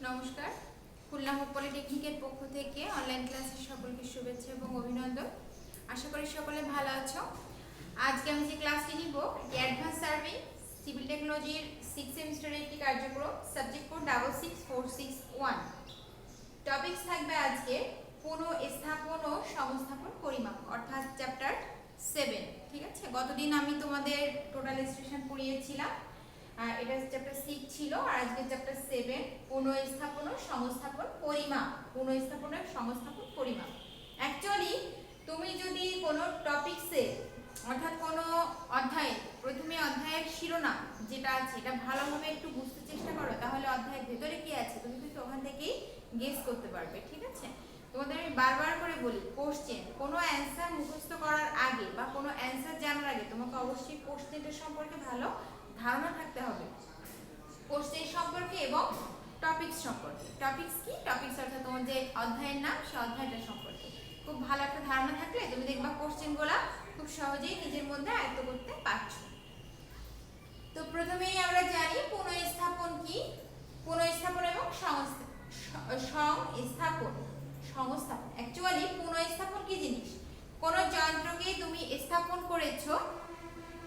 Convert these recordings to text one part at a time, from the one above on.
নমস্কার, খুলনা পলিটেকনিকের পক্ষ থেকে অনলাইন ক্লাসে সকলকে শুভেচ্ছা এবং অভিনন্দন। আশা করি সকলে ভালো আছো। আজকে আমি যে ক্লাসটি নিব অ্যাডভান্স সার্ভে সিভিল টেকনোলজির 6th সেমিস্টারের একটি কার্যক্রম, সাবজেক্ট কোড 66461। টপিকস থাকবে আজকে পুনঃস্থাপন ও সংস্থাপন পরিমাপ, অর্থাৎ চ্যাপ্টার 7। ঠিক আছে, গতদিন আমি তোমাদের টোটাল স্টেশন পড়িয়েছিলাম, এটা চ্যাপ্টার 6 ছিল, আর আজকে চ্যাপ্টার 7 পুনঃস্থাপন ও সংস্থাপন পরিমাপ। পুনঃস্থাপন ও সংস্থাপন পরিমাপ অ্যাকচুয়ালি তুমি যদি কোনো টপিকসে অর্থাৎ কোনো অধ্যায়ে প্রথমে অধ্যায়ের শিরোনাম যেটা আছে এটা ভালোভাবে একটু বুঝতে চেষ্টা করো, তাহলে অধ্যায়ের ভেতরে কি আছে তুমি কিন্তু ওখান থেকেই গেস করতে পারবে। ঠিক আছে, তোমাদের আমি বারবার করে বলি, কোশ্চেন কোনো অ্যান্সার মুখস্থ করার আগে বা কোনো অ্যান্সার জানার আগে তোমাকে অবশ্যই কোশ্চেনটার সম্পর্কে ভালো ধারণা থাকতে হবে, কোশ্চেন সম্পর্কে এবং টপিকস সম্পর্কে। টপিকস কি? টপিকস অর্থাৎ তোমার যে অধ্যায়ের নাম সেই অধ্যায়টা সম্পর্কে খুব ভালো একটা ধারণা থাকলে তুমি দেখবা কোশ্চেনগুলো খুব সহজেই নিজের মধ্যে আয়ত্ত করতে পারছো। তো প্রথমেই আমরা জানি পুনঃস্থাপন কি। পুনঃস্থাপন এবং সংস্থাপন অ্যাকচুয়ালি পুনঃস্থাপন কি জিনিস? কোন যন্ত্রকে তুমি স্থাপন করেছো,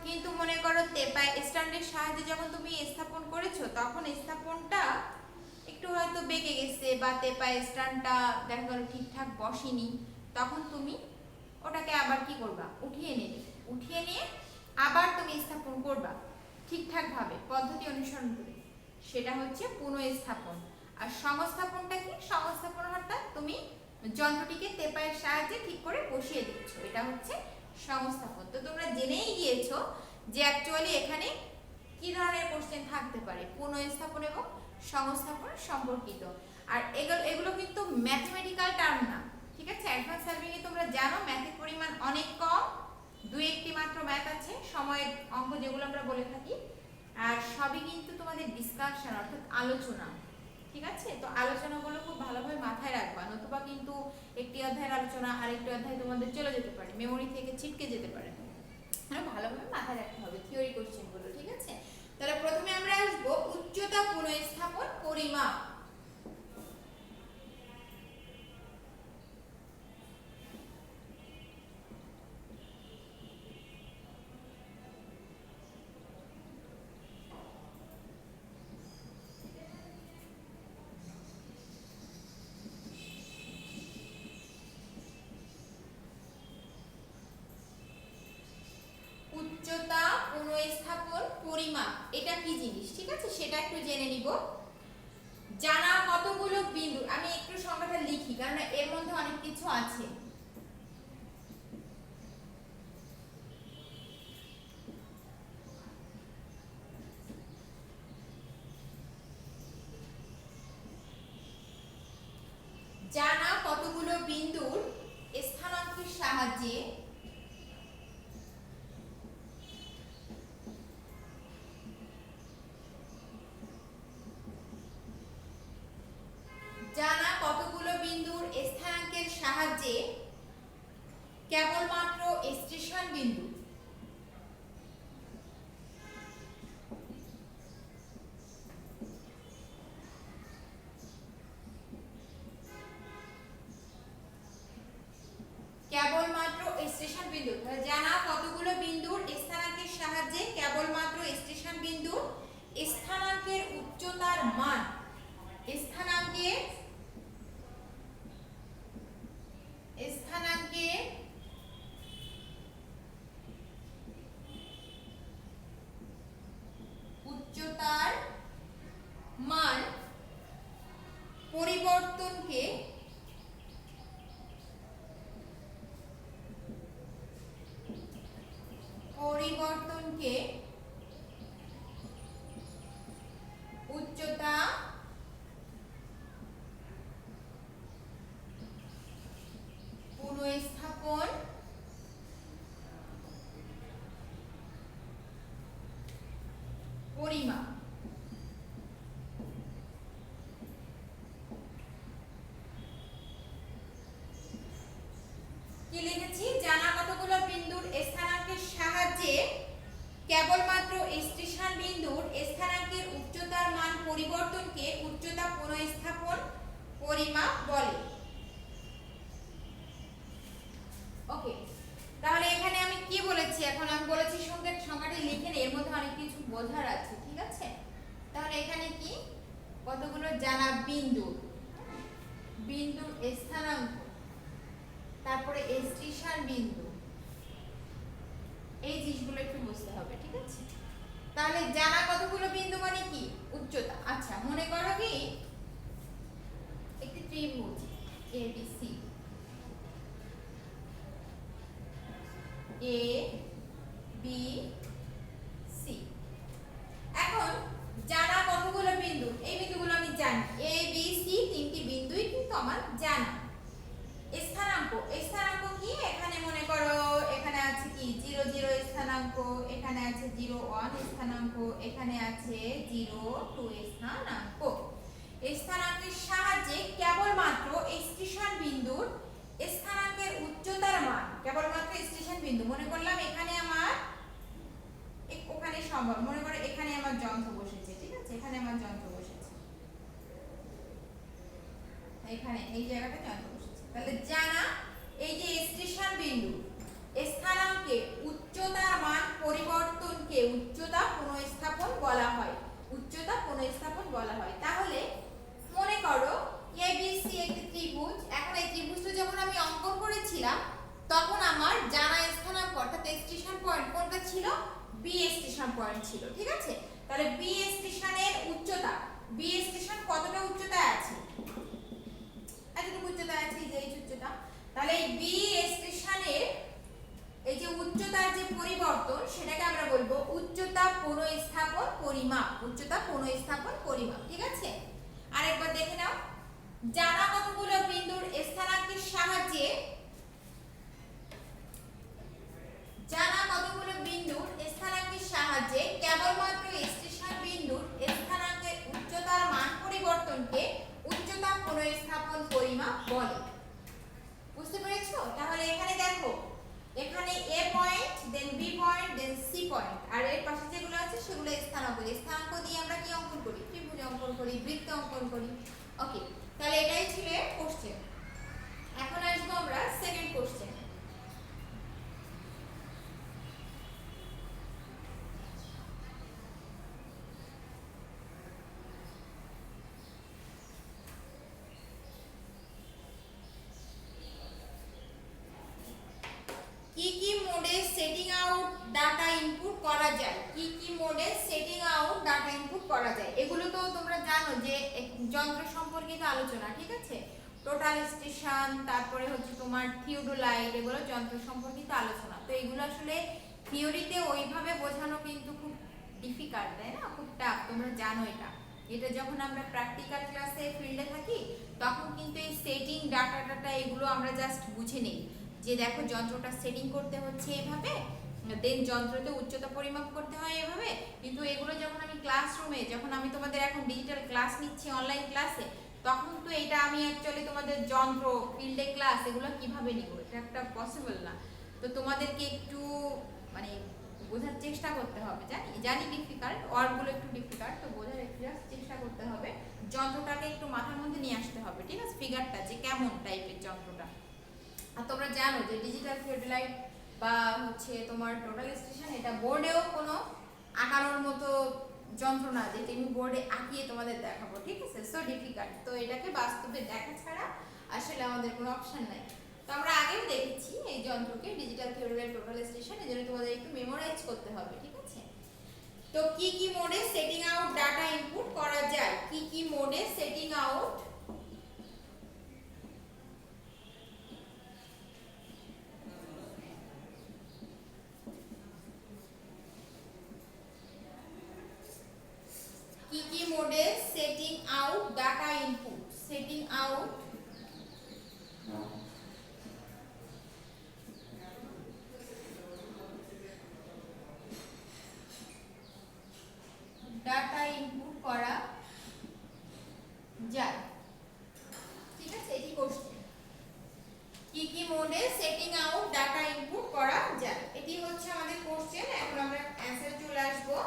কিন্তু মনে করো টেপাই স্ট্যান্ডের সাহায্যে যখন তুমি স্থাপন করেছো তখন স্থাপনটা একটু হয়তো বেঁকে গেছে বা টেপাই স্ট্যান্ডটা দেখা গেল ঠিকঠাক বসেনি, তখন তুমি ওটাকে আবার কি করবা? উঠিয়ে নেবে। উঠিয়ে নিয়ে আবার তুমি স্থাপন করবা ঠিকঠাক ভাবে পদ্ধতি অনুসরণ করে, সেটা হচ্ছে পুনঃস্থাপন। আর সংস্থাপনটা কি? সংস্থাপন অর্থাৎ তুমি যন্ত্রটিকে টেপাইয়ের সাহায্যে ঠিক করে বসিয়ে দিচ্ছ, এটা হচ্ছে সংস্থাপন। তো তোমরা জেনেই গিয়েছো যে অ্যাকচুয়ালি এখানে কি ধরনের কোশ্চেন থাকতে পারে পুনঃস্থাপন এবং সংস্থাপন সম্পর্কিত। আর এগুলো কিন্তু ম্যাথমেটিক্যাল টার্ম না। ঠিক আছে, অ্যাডভান্স সার্ভিং এ তোমরা জানো ম্যাথের পরিমাণ অনেক কম, দুই একটি মাত্র ম্যাথ আছে, সময়ের অঙ্ক যেগুলো আমরা বলে থাকি, আর সবই কিন্তু তোমাদের ডিসকাশন অর্থাৎ আলোচনা। ঠিক আছে, তো আলোচনাগুলো খুব ভালোভাবে মাথায় রাখবা, নতুবা কিন্তু একটি অধ্যায়ের আলোচনা আরেকটি অধ্যায় তোমাদের চলে যেতে পারে, মেমোরি থেকে ছিটকে যেতে পারে। ভালোভাবে মাথায় রাখতে হবে থিওরি কোশ্চেনগুলো। ঠিক আছে, তাহলে প্রথমে আমরা আসবো উচ্চতা পুনঃস্থাপন পরিমাপ। উচ্চতা পুনঃস্থাপন পরিমাপ এটা কি জিনিস? ঠিক আছে, সেটা একটু জেনে নিব। জানা কতগুলো বিন্দু, আমি একটু সংখ্যাটা লিখি কারণ এর মধ্যে অনেক কিছু আছে। জানা কতগুলো বিন্দুর স্থানাঙ্কের সাহায্যে কেবলমাত্র স্টেশন বিন্দু জানা কতগুলো বিন্দুর স্থানাঙ্কের সাহায্যে কেবলমাত্র স্টেশন বিন্দুর স্থানাঙ্কের উচ্চতার মান স্থানাঙ্কের উচ্চতার মান পরিবর্তনকে উচ্চতা পুনঃস্থাপন পরিমাপ। কি লিখেছি? জানা কতগুলো বিন্দুর স্থানাঙ্কের সাহায্যে কেবলমাত্র স্টেশন বিন্দুর স্থানাঙ্কের উচ্চতার মান পরিবর্তনকে উচ্চতা পুনঃস্থাপন পরিমাপ বলে। ওকে, তাহলে এখানে আমি কি বলেছি, এখন আমি বলেছি সংখ্যাটি লিখে নেই, এর মধ্যে অনেক কিছু বোঝার আছে, ঠিক আছে। তাহলে এখানে কি কতগুলো জানা বিন্দু, বিন্দুর স্থানাঙ্ক, তারপরে স্টেশন বিন্দু, এই জিনিসগুলো একটু বুঝতে হবে, ঠিক আছে। তাহলে জানা কতগুলো বিন্দু মানে কি উচ্চতা। আচ্ছা, মনে করো কি একটি ত্রিভুজ ABC, ABC। এখন জানা কতগুলো বিন্দু, এই বিন্দুগুলো আমি জানি, ABC তিনটি বিন্দুই কিন্তু আমার জানা। স্থানাঙ্ক, স্থানাঙ্ক কি, এখানে মনে করো এখানে আছে কি 0 0 স্থানাঙ্ক, এখানে আছে 0 1 স্থানাঙ্ক, এখানে আছে 0 2 স্থানাঙ্ক। স্থানাঙ্কের সাহায্যে কেবলমাত্র স্টেশন বিন্দুর স্থানাঙ্কের উচ্চতার মান, কেবলমাত্র স্টেশন বিন্দু মনে করলাম এখানে আমার ওখানে সম্ভব, মনে করো এখানে আমার যন্ত্র বসেছে, ঠিক আছে, এখানে আমার যন্ত্র বসেছে, এখানে এই জায়গাটা যন্ত্র বসেছে। তাহলে জানা এই যে স্টেশন বিন্দু স্থানাঙ্কে উচ্চতার মান পরিবর্তনকে উচ্চতা পুনঃস্থাপন বলা হয়, উচ্চতা পুনঃস্থাপন বলা হয়। তাহলে মনে করো ABC একটি ত্রিভুজ, এখন এই ত্রিভুজটা যখন আমি অঙ্কন করেছিলাম তখন আমার জানা স্থানাঙ্ক অর্থাৎ স্টেশন পয়েন্ট কোনটা ছিল, B স্টেশন পয়েন্ট ছিল, ঠিক আছে। তাহলে B স্টেশনের উচ্চতা, B স্টেশন কতটা উচ্চতায় আছে, এতটুকু উচ্চতায় আছে, এই যে এই উচ্চতা। তাহলে এই B স্টেশনের এই যে উচ্চতার যে পরিবর্তন সেটাকে আমরা বলবো উচ্চতা পুনঃস্থাপন পরিমাপ, উচ্চতা পুনঃস্থাপন পরিমাপ, ঠিক আছে। আরেকবার দেখে নাও, জানা কতগুলো বিন্দুর স্থানাঙ্কের সাহায্যে, জানা কতগুলো বিন্দুর স্থানাঙ্কের সাহায্যে কেবলমাত্র স্টেশন বিন্দুর স্থানাঙ্কের উচ্চতার মান পরিবর্তনকে উচ্চতা পুনঃস্থাপন পরিমাপ বলে। বুঝতে পেরেছো? তাহলে এখানে দেখো, এখানে A point, then B point, then C point, আর এর পাশে যেগুলো আছে সেগুলো স্থানাঙ্ক। স্থানাঙ্ক দিয়ে আমরা কি অঙ্কন করি, ত্রিভুজ অঙ্কন করি, বৃত্ত অঙ্কন করি। ওকে, তাহলে এটাই ছিল কোশ্চেন। এখন আসবো আমরা সেকেন্ড কোশ্চেন। কি কি মোডে সেটিং আউট ডাটা ইনপুট করা যায়, কি কি মোডে সেটিং আউট ডাটা ইনপুট করা যায়, এগুলো তো তোমরা জানো যে যন্ত্র সম্পর্কিত আলোচনা, ঠিক আছে। টোটাল স্টেশন, তারপরে হচ্ছে তোমার থিওডোলাইট, এগুলো যন্ত্র সম্পর্কিত আলোচনা। তো এগুলো আসলে থিওরিতে ওইভাবে বোঝানো কিন্তু খুব ডিফিকাল্ট, তাই না, খুব টাফ, তোমরা জানো এটা। এটা যখন আমরা প্র্যাকটিক্যাল ক্লাসে ফিল্ডে থাকি তখন কিন্তু এই সেটিং ডাটা এগুলো আমরা জাস্ট বুঝে নেই, যে দেখো যন্ত্রটা সেটিং করতে হচ্ছে এভাবে, দেন যন্ত্রতে উচ্চতা পরিমাপ করতে হয় এভাবে। কিন্তু এগুলো যখন আমি ক্লাসরুমে, যখন আমি তোমাদের এখন ডিজিটাল ক্লাস নিচ্ছি অনলাইন ক্লাসে, তখন তো এটা আমি অ্যাকচুয়ালি তোমাদের যন্ত্র ফিল্ডে ক্লাস এগুলো কিভাবে নিব, এটা একটা পসিবল না। তো তোমাদেরকে একটু মানে বোঝার চেষ্টা করতে হবে, জানি ডিফিকাল্ট, ওয়ার্ডগুলো একটু ডিফিকাল্ট, তো বোঝার একটু চেষ্টা করতে হবে, যন্ত্রটাকে একটু মাথার মধ্যে নিয়ে আসতে হবে, ঠিক আছে, ফিগারটা যে কেমন টাইপের যন্ত্রটা। আর তোমরা জানো যে ডিজিটাল থিওডোলাইট বা হচ্ছে তোমার টোটাল স্টেশন এটা বোর্ডেও কোনো আঁকানোর মতো যন্ত্র না যে তুমি বোর্ডে আঁকিয়ে তোমাদের দেখাবো, ঠিক আছে, সো ডিফিকাল্ট। তো এটাকে বাস্তবে দেখা ছাড়া আসলে আমাদের কোনো অপশন নাই। তো আমরা আগেও দেখেছি এই যন্ত্রকে ডিজিটাল থিওডোলাইট টোটাল স্টেশন, এজন্য তোমাদের একটু মেমোরাইজ করতে হবে, ঠিক আছে। তো কি কি মোডে সেটিং আউট ডাটা ইনপুট করা যায়, কি কি মোডে সেটিং আউট কি কি মোডে setting out data input, setting out data input করা যায়, ঠিক আছে, এটি কোশ্চেন। কি কি মোডে সেটিং আউট ডাটা ইনপুট করা যায়, এটি হচ্ছে আমাদের কোশ্চেন। এখন আমরা অ্যানসার চলে আসবো।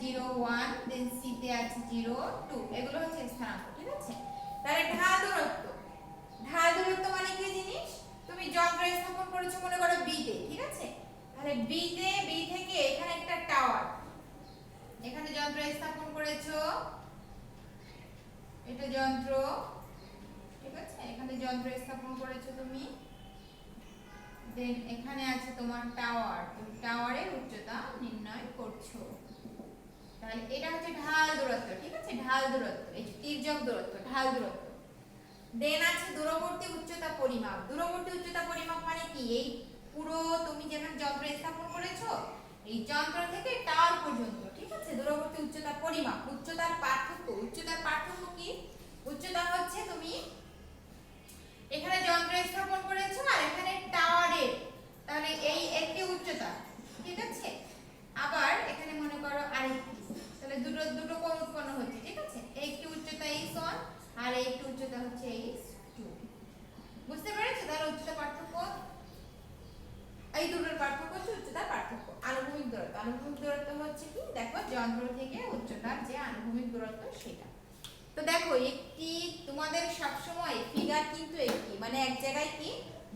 0.1, দেন সি তে আছে 0.2, এগুলো হচ্ছে স্থানাঙ্ক, ঠিক আছে। তাহলে ঢাল দূরত্ব, ঢাল দূরত্ব মানে কি জিনিস, তুমি যন্ত্র স্থাপন করেছো মনে করো বি তে, ঠিক আছে। তাহলে বি থেকে এখানে একটা টাওয়ার, এখানে যন্ত্র স্থাপন করেছো, এটা যন্ত্র, ঠিক আছে, এখানে যন্ত্র স্থাপন করেছো তুমি, দেন এখানে আছে তোমার টাওয়ার, তুমি টাওয়ারের উচ্চতা নির্ণয় করছো। তাহলে এটা হচ্ছে ঢাল দূরত্ব, ঠিক আছে, ঢাল দূরত্ব, এই যে তির্যক দূরত্ব, ঢাল দূরত্ব। দেন আছে দূরবর্তী উচ্চতা পরিমাপ। দূরবর্তী উচ্চতা পরিমাপ মানে কি, এই পুরো তুমি যেখানে যন্ত্র স্থাপন করেছো এই যন্ত্র থেকে টাওয়ার পর্যন্ত, ঠিক আছে, দূরবর্তী উচ্চতা পরিমাপ। উচ্চতার পার্থক্য, উচ্চতার পার্থক্য কি, উচ্চতা হচ্ছে তুমি এখানে যন্ত্র স্থাপন করেছো আর এখানে টাওয়ারের, তাহলে এই একটি উচ্চতা, ঠিক আছে, আবার এখানে মনে করো আরেকটি, তাহলে দুটো দুটো কোণ উৎপন্ন হচ্ছে, ঠিক আছে, একটি উচ্চতা h1 আর একটি উচ্চতা হচ্ছে h2। বুঝতে পেরেছো? তাহলে উচ্চতা পার্থক্য, এই দুটোর পার্থক্য হচ্ছে উচ্চতার পার্থক্য। আনুভূমিক দূরত্ব, আনুভূমিক দূরত্ব হচ্ছে কি, দেখো যন্ত্র থেকে উচ্চতার যে আনুভূমিক দূরত্ব সেটা। তো দেখো একটি তোমাদের সবসময় ফিগার কিন্তু একটি, মানে এক জায়গায় কি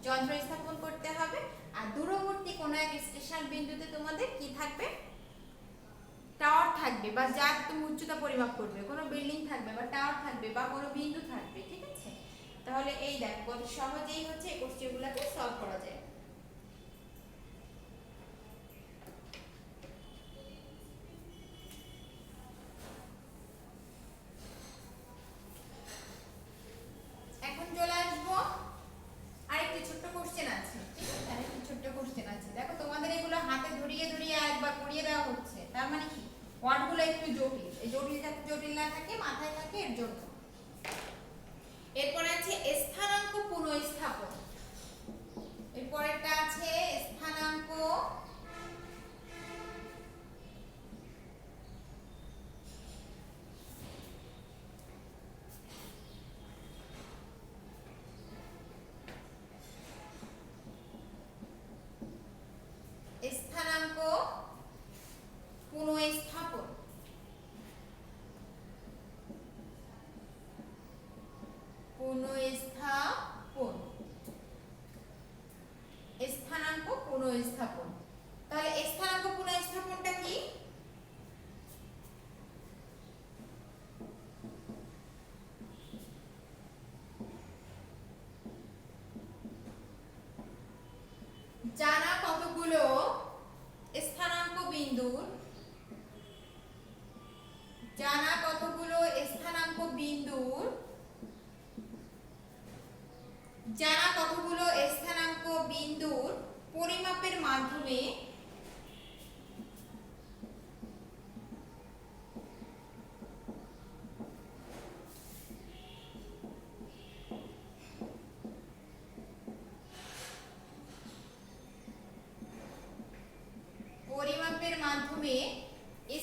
যন্ত্র স্থাপন করতে হবে, আর দূরবর্তী কোনো এক স্টেশন বিন্দুতে তোমাদের কি থাকবে, টাওয়ার থাকবে, বা যার তুমি উচ্চতা পরিমাপ করবে, কোনো বিল্ডিং থাকবে বা টাওয়ার থাকবে বা কোনো বিন্দু থাকবে, ঠিক আছে। তাহলে এই দেখো কত সহজেই হচ্ছে এই কোশ্চেনগুলোকে সলভ করা যায়। এখন চলে আসবো আরেকটি ছোট্ট কোশ্চেন আছে, ঠিক আছে, আরেকটি ছোট্ট কোশ্চেন আছে। দেখো তোমাদের এগুলো হাতে ধরিয়ে ধরিয়ে একবার করিয়ে দেওয়া হচ্ছে, তার মানে কি ওয়ার্ডগুলো একটু জটিল, এই জটিল না থাকে মাথায় থাকে এর জন্য। এরপর আছে স্থানাঙ্ক পুনঃস্থাপন, এরপরটা আছে স্থানাঙ্ক স্থানাঙ্ক পুনঃস্থাপন, পুনঃস্থাপন, স্থানাঙ্ক পুনঃস্থাপন। তাহলে স্থানাঙ্ক পুনঃস্থাপনটা কি, জানা কতগুলো স্থানাঙ্ক বিন্দুর, জানা কতগুলো স্থানাঙ্ক বিন্দুর, জানা কতগুলো স্থানাঙ্ক বিন্দুর পরিমাপের মাধ্যমে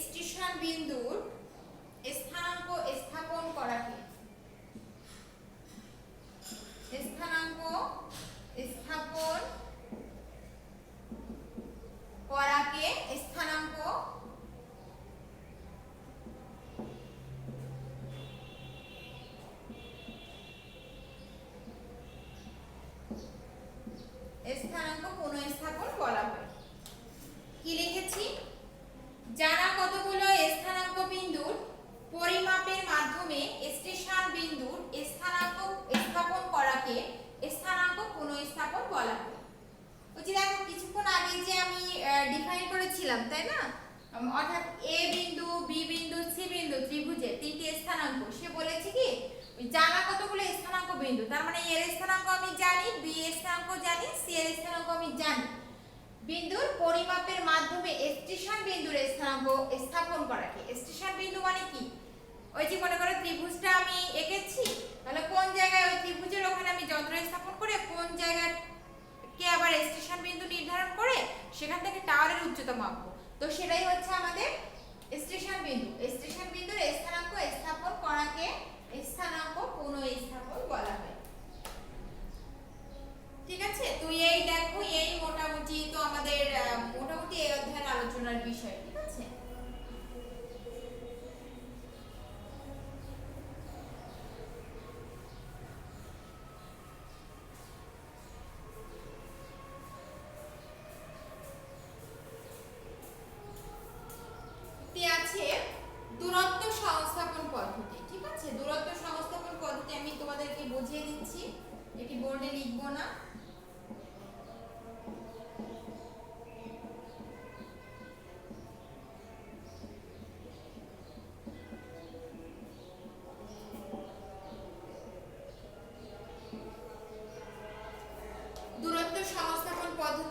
স্টেশন বিন্দুর স্থানাঙ্ক স্থাপন করাকে, স্থানাঙ্ক স্থাপন করাকে স্থানাঙ্ক স্থানাঙ্ক পুনঃস্থাপন বলা হয়। কি লিখেছি, যারা কতগুলো স্থানাঙ্ক বিন্দুর পরিমাপের মাধ্যমে স্টেশন বিন্দুর স্থানাঙ্ক স্থাপন করাকে স্থানাঙ্ক পুনঃস্থাপন বলা হয়। ওই যে দেখো কিছুক্ষণ আগে যে আমি ডিফাইন করেছিলাম, তাই না, অর্থাৎ এ বিন্দু, বি বিন্দু, সি বিন্দু ত্রিভুজের তিনটি স্থানাঙ্ক, সে বলেছে কি জানা কতগুলো স্থানাঙ্ক বিন্দু, তার মানে এর স্থানাঙ্ক আমি জানি, বি এর স্থানাঙ্ক জানি, সি এর স্থানাঙ্ক আমি জানি, বিন্দুর পরিমাপের মাধ্যমে স্টেশন বিন্দুর স্থানাঙ্ক স্থাপন করাকে। স্টেশন বিন্দু মানে কি, ওই যে মনে করো ত্রিভুজটা আমি এঁকেছি, তাহলে কোন জায়গায় ওই ত্রিভুজের ওখানে আমি যন্ত্র স্থাপন করে কোন জায়গায় কে আবার স্টেশন বিন্দু নির্ধারণ করে সেখান থেকে টাওয়ারের উচ্চতা মাপবো, তো সেটাই হচ্ছে আমাদের স্টেশন বিন্দু। স্টেশন বিন্দুর স্থানাঙ্ক স্থাপন করাকে স্থানাঙ্ক পুনঃস্থাপন বলা হয়। ঠিক আছে, তো এই দেখো এই মোটামুটি তো আমাদের মোটামুটি এই অধ্যায়ের আলোচনার বিষয়, ঠিক আছে।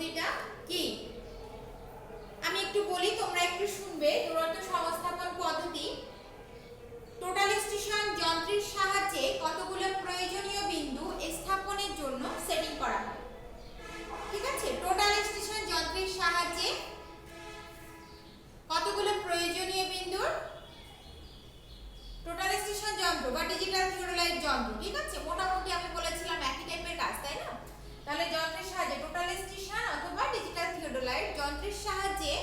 পদ্ধতিটা কি আমি একটু বলি, তোমরা একটু শুনবে। দূরত্ব সংস্থাপন পদ্ধতি টোটাল স্টেশন যন্ত্রের সাহায্যে কতগুলো প্রয়োজনীয় বিন্দু স্থাপনের জন্য সেটিং করা হয়। ঠিক আছে, টোটাল স্টেশন যন্ত্রের সাহায্যে কতগুলো প্রয়োজনীয় বিন্দুর, টোটাল স্টেশন যন্ত্র বা ডিজিটাল থিওডোলাইট যন্ত্র, ঠিক আছে, মোটামুটি আমি বলেছিলাম একই টাইপের কাজ, তাই না? তাহলে যন্ত্রের সাহায্যে টোটাল স্টেশন অথবা ডিজিটাল থিওডোলাইট যন্ত্রের সাহায্যে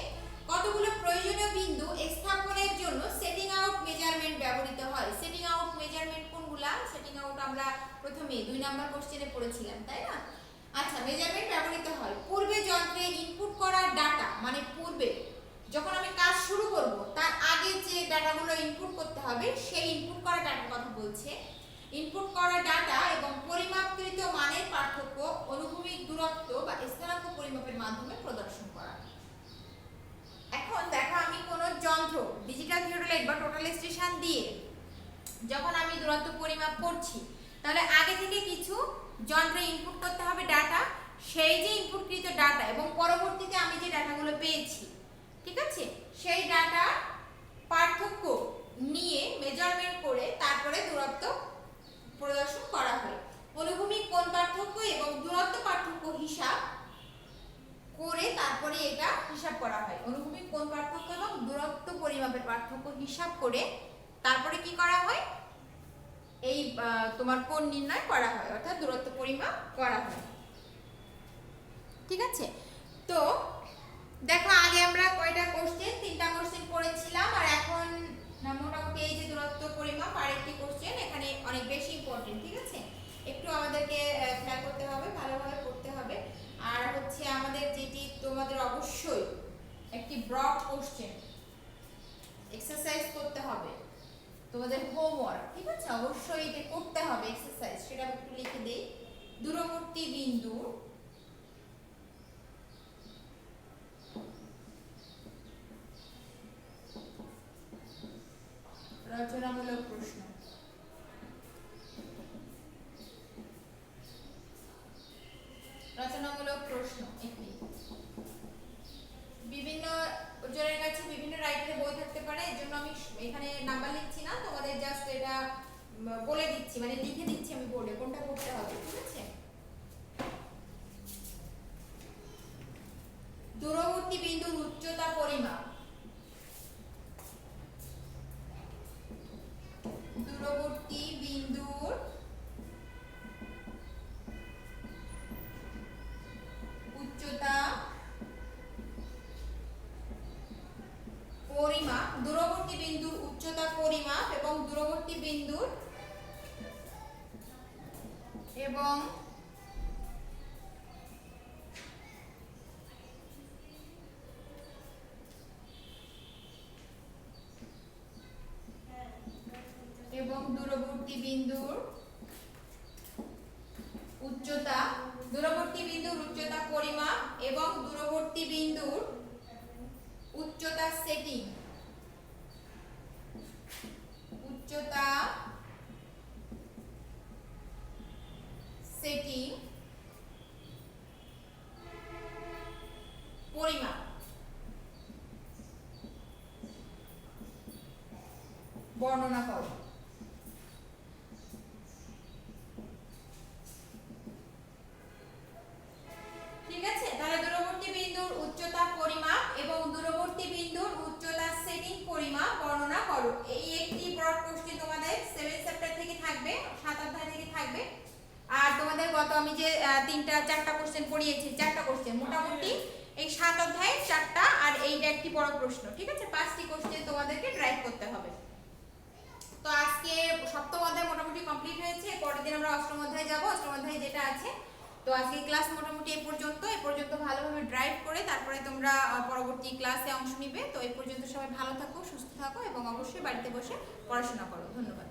কতগুলো প্রয়োজনীয় বিন্দু স্থাপনের জন্য সেটিং আউট মেজারমেন্ট ব্যবহৃত হয়। সেটিং আউট মেজারমেন্ট কোনগুলা? সেটিং আউট আমরা প্রথমে 2 নাম্বার কোশ্চেনে পড়েছিলাম, তাই না? আচ্ছা, মেজারমেন্ট ব্যবহৃত হয় পূর্বে যন্ত্রে ইনপুট করা ডাটা, মানে পূর্বে যখন আমি কাজ শুরু করব তার আগে যে ডাটাগুলো ইনপুট করতে হবে সেই ইনপুট করা ডাটার কথা বলছে। ইনপুট করা ডাটা এবং পরিমাপকৃত মানের পার্থক্য অনুভূমিক দূরত্ব বা স্থানাঙ্ক পরিমাপের মাধ্যমে প্রদর্শন করা। এখন দেখো, আমি কোন যন্ত্র ডিজিটাল থিওডোলাইট বা টোটাল স্টেশন দিয়ে যখন আমি দূরত্ব পরিমাপ করছি, তাহলে আগে থেকে কিছু যন্ত্রে ইনপুট করতে হবে ডাটা, সেই যে ইনপুটকৃত ডাটা এবং পরবর্তীতে আমি যে ডাটাগুলো পেয়েছি, ঠিক আছে, সেই ডাটা পার্থক্য নিয়ে মেজারমেন্ট করে তারপরে দূরত্ব প্রদর্শন করা হয়। অনুভূমিক কোণ পার্থক্য এবং দূরত্ব পার্থক্য হিসাব করে তারপরে এটা হিসাব করা হয়। অনুভূমিক কোণ পার্থক্য এবং দূরত্ব পরিমাপের পার্থক্য হিসাব করে তারপরে কি করা হয়? এই তোমার কোণ নির্ণয় করা হয়, অর্থাৎ দূরত্ব পরিমাপ করা হয়। ঠিক আছে, তো দেখো আগে আমরা কয়টা কোশ্চেন, 3টা কোশ্চেন পড়েছিলাম, আর এখন মোটামুটি এই যে দূরত্ব পরিমাপ আর একটি কোশ্চেন, এখানে অনেক বেশি ইম্পর্টেন্ট। ঠিক আছে, একটু আমাদেরকে খেয়াল করতে হবে, ভালোভাবে পড়তে হবে। আর হচ্ছে আমাদের যেটি তোমাদের অবশ্যই একটি ব্রড কোশ্চেন এক্সারসাইজ করতে হবে, তোমাদের হোমওয়ার্ক, ঠিক আছে, অবশ্যই এটা করতে হবে এক্সারসাইজ, সেটা একটু লিখে দেই। দূরবর্তী বিন্দু রচনামূলক প্রশ্ন। রচনামূলক প্রশ্ন একটি, বিভিন্ন জনের কাছে বিভিন্ন রাইটারের বই থাকতে পারে, এর জন্য আমি এখানে নাম্বার লিখছি না, তোমাদের জাস্ট এটা বলে দিচ্ছি, মানে লিখে দিচ্ছি আমি বোর্ডে কোনটা করতে হবে। ঠিক আছে, দূরবর্তী বিন্দুর উচ্চতা পরিমাপ। দূরবর্তী বিন্দুর উচ্চতা পরিমাপ, দূরবর্তী বিন্দুর উচ্চতা পরিমাপ এবং দূরবর্তী বিন্দুর এবং দূরবর্তী বিন্দুর উচ্চতা, দূরবর্তী বিন্দুর উচ্চতা পরিমাপ এবং দূরবর্তী বিন্দুর উচ্চতা সেটিং। উচ্চতা সেটিং পরিমাপ বর্ণনা করো। ঠিক আছে, তাহলে দূরবর্তী বিন্দুর উচ্চতা পরিমাপ এবং দূরবর্তী বিন্দুর উচ্চতা সেটিং পরিমাপ বর্ণনা করো। এই একটি ব্রড কোশ্চেন তোমাদের 7 চ্যাপ্টার থেকে থাকবে, 7 অধ্যায় থেকে থাকবে। আর তোমাদের গত আমি যে 4টা কোশ্চেন পড়িয়েছি, 4টা কোশ্চেন মোটামুটি এই 7 অধ্যায়ে 4টা, আর এইটা একটি বড় প্রশ্ন। ঠিক আছে, 5টি কোশ্চেন তোমাদেরকে ড্রাইভ করতে হবে। তো আজকে সপ্তম অধ্যায় মোটামুটি কমপ্লিট হয়েছে, পরের দিন আমরা অষ্টম অধ্যায়ে যাব, অষ্টম অধ্যায়ে যেটা আছে। তো আজকে ক্লাস মোটামুটি এই পর্যন্ত ভালোভাবে ড্রাইভ করে তারপরে তোমরা পরবর্তী ক্লাসে অংশ নিবে। তো এই পর্যন্ত সবাই ভালো থাকো, সুস্থ থাকো এবং অবশ্যই বাড়িতে বসে পড়াশোনা করো। ধন্যবাদ।